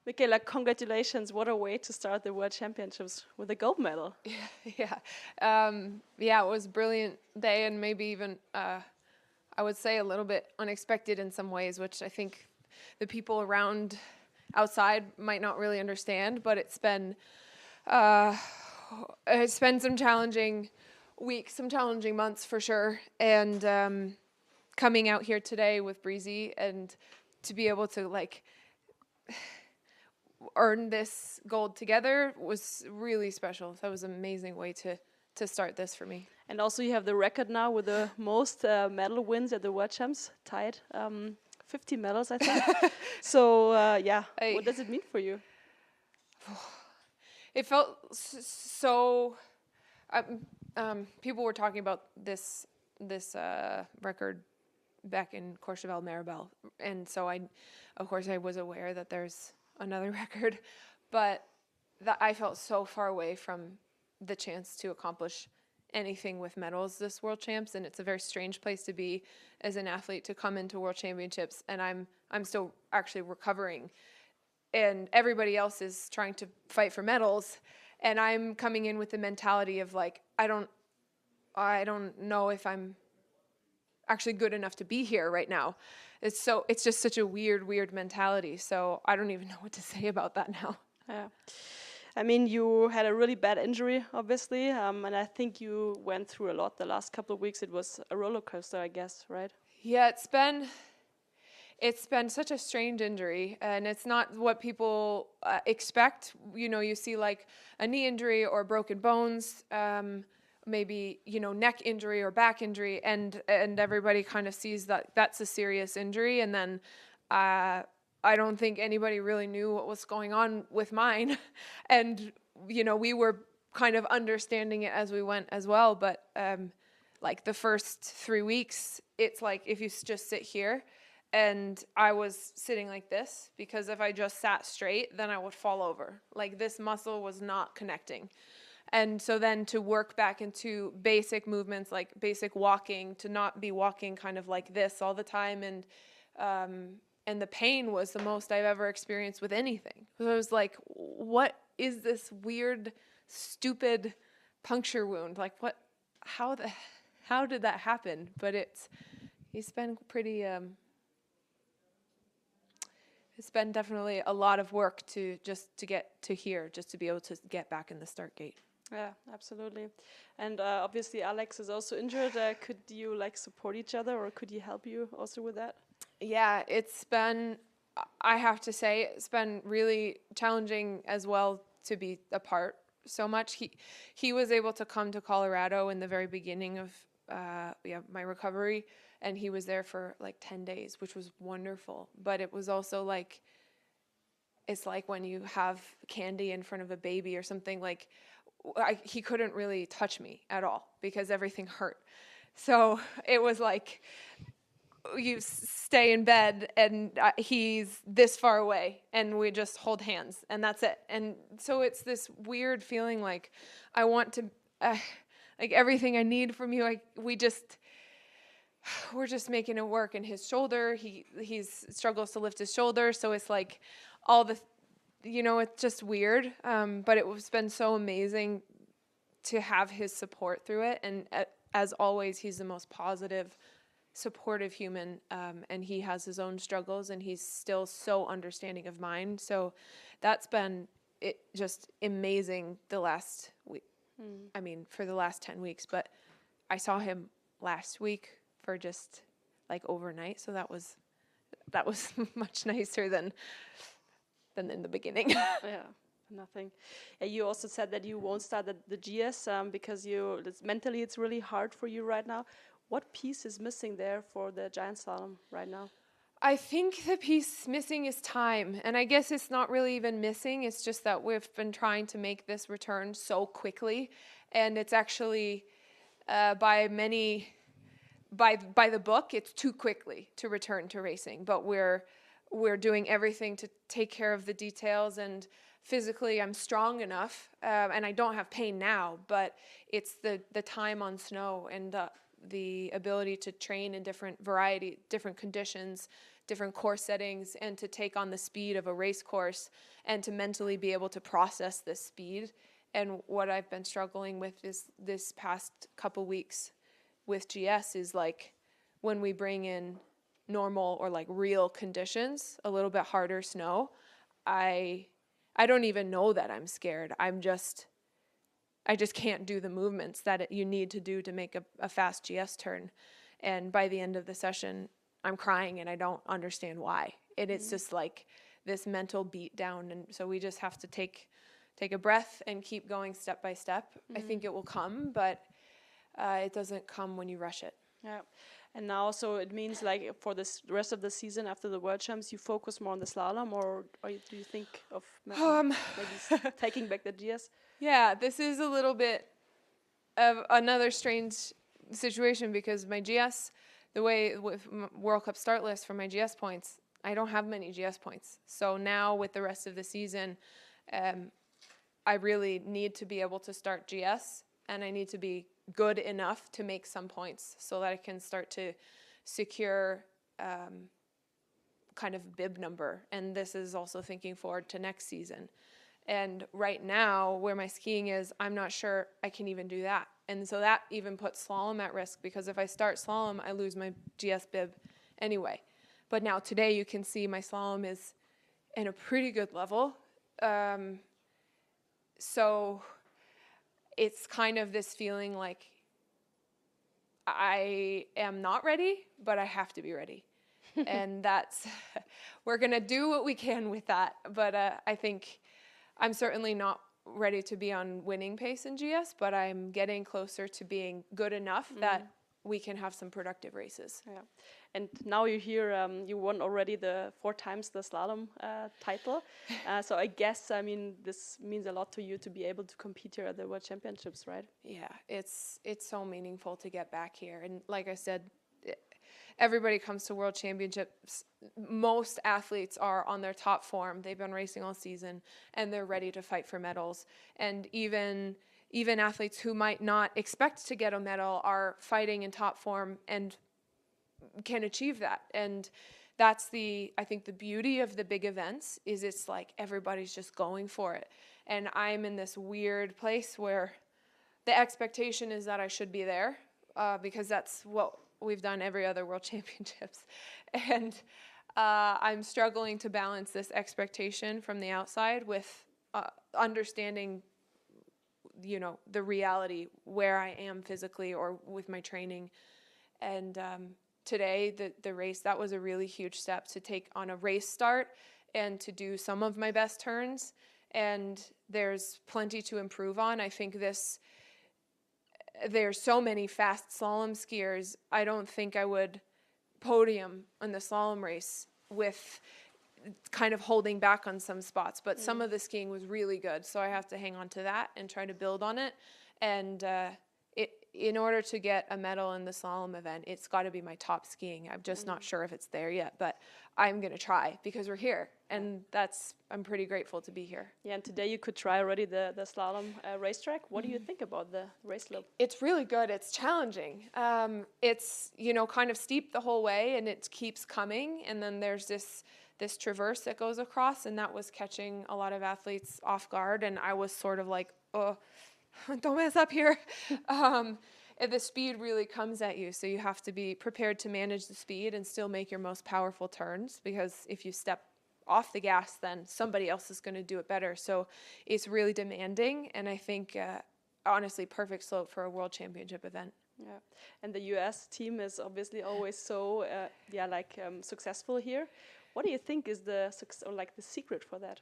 Mikaela, congratulations. What a way to start the World Championships with a gold medal. Yeah, it was a brilliant day, and maybe even, I would say, a little bit unexpected in some ways, which I think the people around outside might not really understand, but it's been some challenging weeks, some challenging months for sure, and coming out here today with Breezy and to be able to like earn this gold together was really special. That was an amazing way to start this for me. And also you have the record now with the most medal wins at the World Champs, tied 50 medals, I think. So what does it mean for you? It felt so. People were talking about this record back in Courchevel Maribel, and so of course I was aware that there's another record, but that I felt so far away from the chance to accomplish anything with medals this World Champs, and it's a very strange place to be as an athlete, to come into World Championships, and I'm still actually recovering, and everybody else is trying to fight for medals, and I'm coming in with the mentality of like, I don't know if I'm actually good enough to be here right now. It's just such a weird mentality. So I don't even know what to say about that now. Yeah. I mean, you had a really bad injury, obviously, and I think you went through a lot the last couple of weeks. It was a roller coaster, I guess, right? Yeah, it's been such a strange injury, and it's not what people expect. You know, you see like a knee injury or broken bones, maybe, you know, neck injury or back injury, and everybody kind of sees that that's a serious injury, and then I don't think anybody really knew what was going on with mine, and you know, we were kind of understanding it as we went as well, but like the first 3 weeks, it's like if you just sit here, and I was sitting like this, because if I just sat straight, then I would fall over. Like this muscle was not connecting. And so then to work back into basic movements, like basic walking, to not be walking kind of like this all the time, and the pain was the most I've ever experienced with anything. So I was like, what is this weird, stupid puncture wound? Like how did that happen? But it's been pretty, it's been definitely a lot of work to get to here, just to be able to get back in the start gate. Yeah, absolutely. And obviously Alex is also injured. Could you like support each other, or could he help you also with that? Yeah, it's been, I have to say, it's been really challenging as well to be apart so much. He was able to come to Colorado in the very beginning of my recovery, and he was there for like 10 days, which was wonderful. But it was also like, it's like when you have candy in front of a baby or something, like he couldn't really touch me at all because everything hurt. So it was like, you stay in bed and he's this far away and we just hold hands and that's it. And so it's this weird feeling like I want to, like everything I need from you, we're just making it work. And his shoulder, he struggles to lift his shoulder. So it's like all the, you know, it's just weird. But it's been so amazing to have his support through it. And as always, he's the most positive, supportive human, and he has his own struggles, and he's still so understanding of mine. So that's been just amazing the last week. I mean, for the last 10 weeks, but I saw him last week for just like overnight. So that was much nicer than in the beginning. Yeah. Nothing. You also said that you won't start the GS because mentally it's really hard for you right now. What piece is missing there for the giant slalom right now? I think the piece missing is time. And I guess it's not really even missing. It's just that we've been trying to make this return so quickly. And it's actually, by the book, it's too quickly to return to racing. But we're doing everything to take care of the details. And physically, I'm strong enough. And I don't have pain now. But it's the time on snow and the ability to train in different conditions different course settings and to take on the speed of a race course and to mentally be able to process this speed. And what I've been struggling with this past couple weeks with GS is like when we bring in normal or like real conditions, a little bit harder snow, I don't even know that I'm scared. I just can't do the movements that you need to do to make a fast GS turn. And by the end of the session, I'm crying and I don't understand why. And it's just like this mental beat down. And so we just have to take a breath and keep going step by step. I think it will come, but it doesn't come when you rush it. Yeah. And now, so it means like for this rest of the season after the World Champs, you focus more on the slalom, or do you think of maybe taking back the GS? Yeah, this is a little bit of another strange situation because my GS, the way with World Cup start list for my GS points, I don't have many GS points. So now with the rest of the season, I really need to be able to start GS, and I need to be good enough to make some points so that I can start to secure kind of bib number. And this is also thinking forward to next season. And right now, where my skiing is, I'm not sure I can even do that. And so that even puts slalom at risk, because if I start slalom, I lose my GS bib anyway. But now today you can see my slalom is in a pretty good level. So it's kind of this feeling like I am not ready, but I have to be ready. And we're going to do what we can with that. But I think I'm certainly not ready to be on winning pace in GS, but I'm getting closer to being good enough that we can have some productive races. Yeah. And now you're here, you won already 4 times the slalom title. So I guess, I mean, this means a lot to you to be able to compete here at the World Championships, right? Yeah, it's so meaningful to get back here. And like I said, everybody comes to World Championships. Most athletes are on their top form. They've been racing all season and they're ready to fight for medals. And even athletes who might not expect to get a medal are fighting in top form and can achieve that. And that's I think the beauty of the big events is it's like everybody's just going for it. And I'm in this weird place where the expectation is that I should be there because that's what we've done every other World Championships. And I'm struggling to balance this expectation from the outside with understanding, you know, the reality where I am physically or with my training. And today, the race, that was a really huge step to take on a race start and to do some of my best turns. And there's plenty to improve on. I think there's so many fast slalom skiers. I don't think I would podium on the slalom race with kind of holding back on some spots, but some of the skiing was really good. So I have to hang on to that and try to build on it. And in order to get a medal in the slalom event, it's got to be my top skiing. I'm just not sure if it's there yet, but I'm going to try because we're here. And I'm pretty grateful to be here. Yeah, and today you could try already the slalom racetrack. What do you think about the race slope? It's really good. It's challenging. It's, you know, kind of steep the whole way and it keeps coming. And then there's this traverse that goes across, and that was catching a lot of athletes off guard. And I was sort of like, oh, don't mess up here. The speed really comes at you, so you have to be prepared to manage the speed and still make your most powerful turns, because if you step off the gas, then somebody else is going to do it better. So it's really demanding, and I think, honestly, perfect slope for a World Championship event. Yeah, and the US team is obviously always so, successful here. What do you think is the secret for that?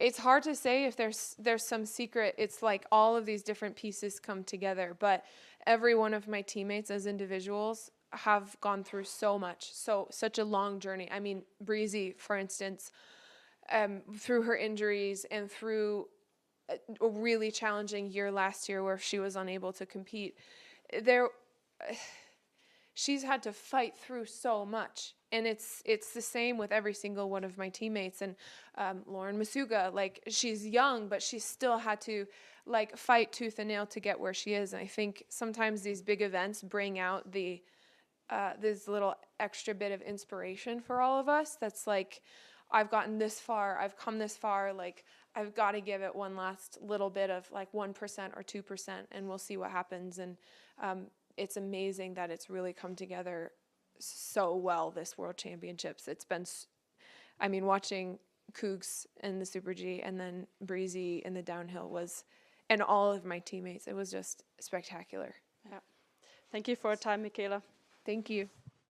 It's hard to say if there's some secret. It's like all of these different pieces come together, but every one of my teammates as individuals have gone through so much, such a long journey. I mean, Breezy, for instance, through her injuries and through a really challenging year last year where she was unable to compete, she's had to fight through so much. And it's the same with every single one of my teammates. And Lauren Masuga, like, she's young, but she still had to like fight tooth and nail to get where she is. And I think sometimes these big events bring out this little extra bit of inspiration for all of us. That's like, I've gotten this far, I've come this far, like, I've got to give it one last little bit of like 1% or 2%, and we'll see what happens. And it's amazing that it's really come together so well, this World Championships. It's been, I mean, watching Cougs in the Super G and then Breezy in the downhill was, and all of my teammates, it was just spectacular. Yeah. Thank you for your time, Mikaela. Thank you.